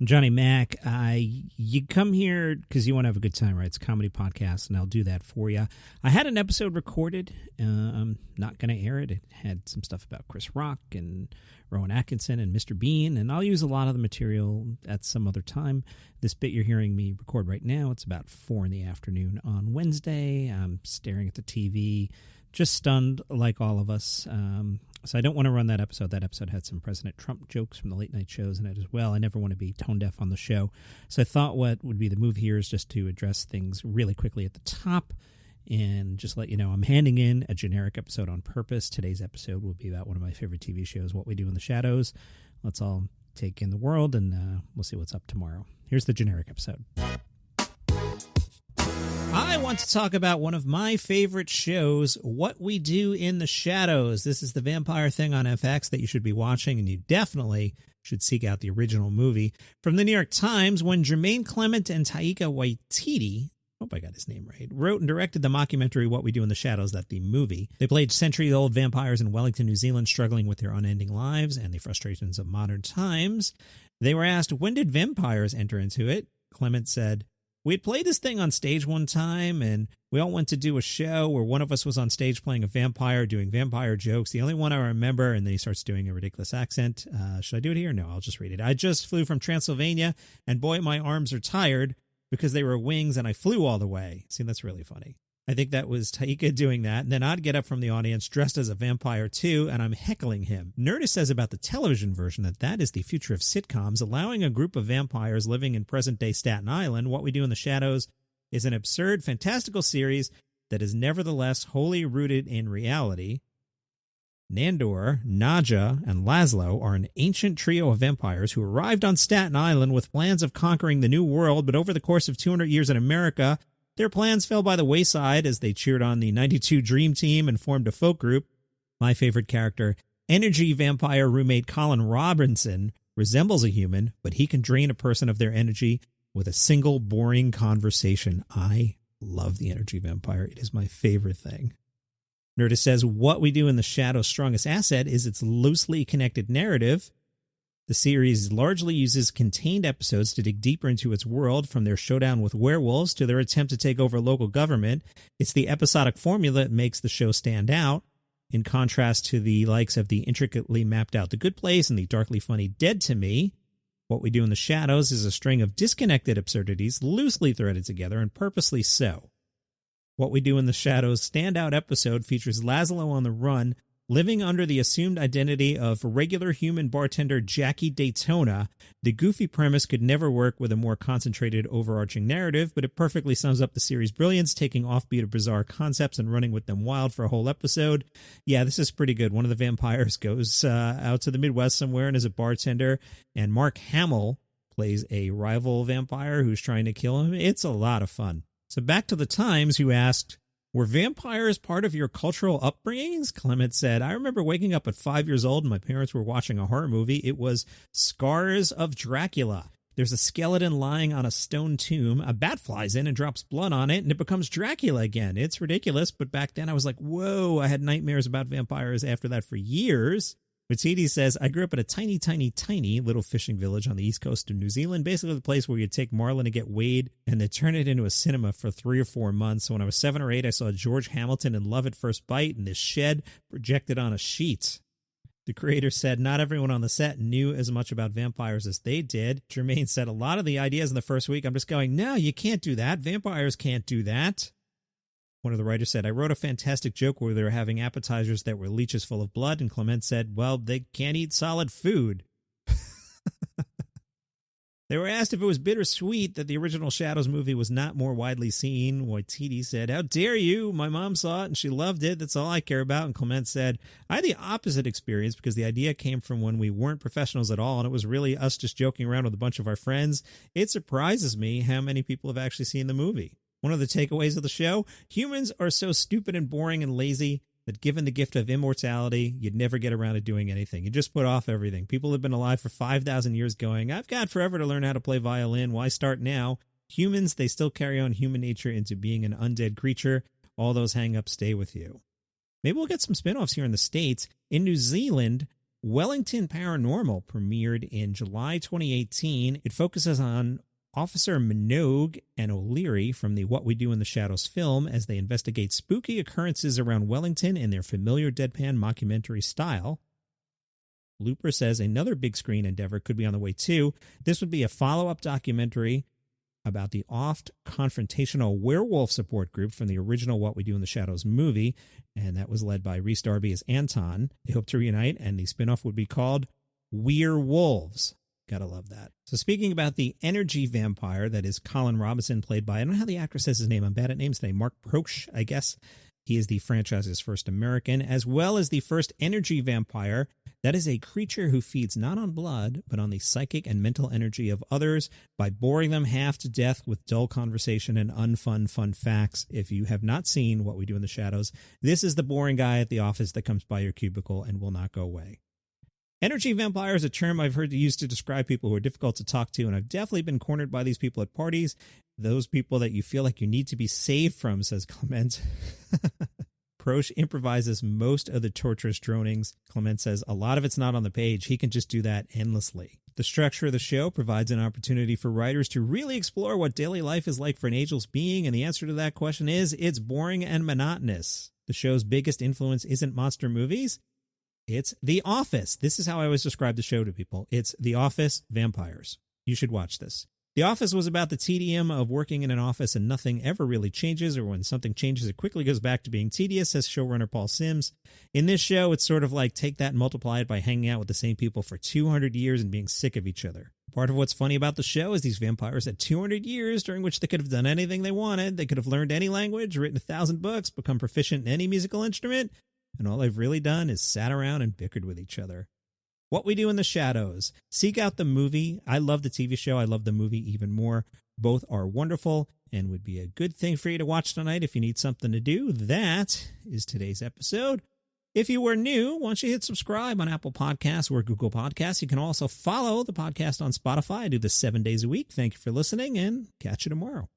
I'm Johnny Mac. You come here because you want to have a good time, right? It's a comedy podcast, and I'll do that for you. I had an episode recorded. I'm not going to air it. It had some stuff about Chris Rock and Rowan Atkinson and Mr. Bean, and I'll use a lot of the material at some other time. This bit you're hearing me record right now, it's about 4 in the afternoon on Wednesday. I'm staring at the TV, just stunned like all of us. So I don't want to run that episode. That episode had some President Trump jokes from the late night shows in it as well. I never want to be tone deaf on the show. So I thought what would be the move here is just to address things really quickly at the top and just let you know I'm handing in a generic episode on purpose. Today's episode will be about one of my favorite TV shows, What We Do in the Shadows. Let's all take in the world, and we'll see what's up tomorrow. Here's the generic episode. I want to talk about one of my favorite shows, What We Do in the Shadows. This is the vampire thing on FX that you should be watching, and you definitely should seek out the original movie. From the New York Times, when Jermaine Clement and Taika Waititi, hope I got his name right, wrote and directed the mockumentary What We Do in the Shadows, that the movie. They played century-old vampires in Wellington, New Zealand, struggling with their unending lives and the frustrations of modern times. They were asked, when did vampires enter into it? Clement said, we had played this thing on stage one time, and we all went to do a show where one of us was on stage playing a vampire, doing vampire jokes. The only one I remember, and then he starts doing a ridiculous accent. Should I do it here? No, I'll just read it. I just flew from Transylvania, and boy, my arms are tired because they were wings, and I flew all the way. See, that's really funny. I think that was Taika doing that, and then I'd get up from the audience dressed as a vampire too, and I'm heckling him. Nerdist says about the television version that is the future of sitcoms, allowing a group of vampires living in present-day Staten Island. What We Do in the Shadows is an absurd, fantastical series that is nevertheless wholly rooted in reality. Nandor, Nadja, and Laszlo are an ancient trio of vampires who arrived on Staten Island with plans of conquering the New World, but over the course of 200 years in America, their plans fell by the wayside as they cheered on the 92 Dream Team and formed a folk group. My favorite character, energy vampire roommate Colin Robinson, resembles a human, but he can drain a person of their energy with a single boring conversation. I love the energy vampire. It is my favorite thing. Nerdist says, What We Do in the Shadow's strongest asset is its loosely connected narrative. The series largely uses contained episodes to dig deeper into its world, from their showdown with werewolves to their attempt to take over local government. It's the episodic formula that makes the show stand out, in contrast to the likes of the intricately mapped out The Good Place and the darkly funny Dead to Me. What We Do in the Shadows is a string of disconnected absurdities loosely threaded together, and purposely so. What We Do in the Shadows' standout episode features Laszlo on the run, living under the assumed identity of regular human bartender Jackie Daytona. The goofy premise could never work with a more concentrated overarching narrative, but it perfectly sums up the series' brilliance, taking offbeat or bizarre concepts and running with them wild for a whole episode. Yeah, this is pretty good. One of the vampires goes out to the Midwest somewhere and is a bartender, and Mark Hamill plays a rival vampire who's trying to kill him. It's a lot of fun. So back to the Times, who asked, were vampires part of your cultural upbringings? Clement said, I remember waking up at 5 years old and my parents were watching a horror movie. It was Scars of Dracula. There's a skeleton lying on a stone tomb. A bat flies in and drops blood on it, and it becomes Dracula again. It's ridiculous, but back then I was like, whoa, I had nightmares about vampires after that for years. Waititi says, I grew up in a tiny, tiny, tiny little fishing village on the east coast of New Zealand, basically the place where you'd take marlin to get weighed, and they'd turn it into a cinema for 3 or 4 months. So when I was 7 or 8, I saw George Hamilton in Love at First Bite in this shed projected on a sheet. The creator said not everyone on the set knew as much about vampires as they did. Jermaine said a lot of the ideas in the first week, I'm just going, no, you can't do that. Vampires can't do that. One of the writers said, I wrote a fantastic joke where they were having appetizers that were leeches full of blood, and Clement said, well, they can't eat solid food. They were asked if it was bittersweet that the original Shadows movie was not more widely seen. Waititi said, how dare you? My mom saw it and she loved it. That's all I care about. And Clement said, I had the opposite experience because the idea came from when we weren't professionals at all, and it was really us just joking around with a bunch of our friends. It surprises me how many people have actually seen the movie. One of the takeaways of the show, humans are so stupid and boring and lazy that given the gift of immortality, you'd never get around to doing anything. You just put off everything. People have been alive for 5,000 years going, I've got forever to learn how to play violin. Why start now? Humans, they still carry on human nature into being an undead creature. All those hang-ups stay with you. Maybe we'll get some spin-offs here in the States. In New Zealand, Wellington Paranormal premiered in July 2018. It focuses on Officer Minogue and O'Leary from the What We Do in the Shadows film as they investigate spooky occurrences around Wellington in their familiar deadpan mockumentary style. Looper says another big screen endeavor could be on the way too. This would be a follow-up documentary about the oft confrontational werewolf support group from the original What We Do in the Shadows movie, and that was led by Rhys Darby as Anton. They hope to reunite, and the spinoff would be called We're Wolves. Gotta love that. So speaking about the energy vampire that is Colin Robinson, played by, I don't know how the actor says his name, I'm bad at names today, Mark Proch, I guess. He is the franchise's first American, as well as the first energy vampire. That is a creature who feeds not on blood, but on the psychic and mental energy of others by boring them half to death with dull conversation and unfun fun facts. If you have not seen What We Do in the Shadows, this is the boring guy at the office that comes by your cubicle and will not go away. Energy vampire is a term I've heard used to describe people who are difficult to talk to, and I've definitely been cornered by these people at parties. Those people that you feel like you need to be saved from, says Clement. Proch improvises most of the torturous dronings. Clement says a lot of it's not on the page. He can just do that endlessly. The structure of the show provides an opportunity for writers to really explore what daily life is like for an ageless being, and the answer to that question is it's boring and monotonous. The show's biggest influence isn't monster movies. It's The Office. This is how I always describe the show to people. It's The Office vampires. You should watch this. The Office was about the tedium of working in an office and nothing ever really changes, or when something changes, it quickly goes back to being tedious, says showrunner Paul Sims. In this show, it's sort of like take that and multiply it by hanging out with the same people for 200 years and being sick of each other. Part of what's funny about the show is these vampires had 200 years during which they could have done anything they wanted. They could have learned any language, written 1,000 books, become proficient in any musical instrument, and all they've really done is sat around and bickered with each other. What We Do in the Shadows. Seek out the movie. I love the TV show. I love the movie even more. Both are wonderful and would be a good thing for you to watch tonight if you need something to do. That is today's episode. If you were new, why don't you hit subscribe on Apple Podcasts or Google Podcasts. You can also follow the podcast on Spotify. I do this 7 days a week. Thank you for listening, and catch you tomorrow.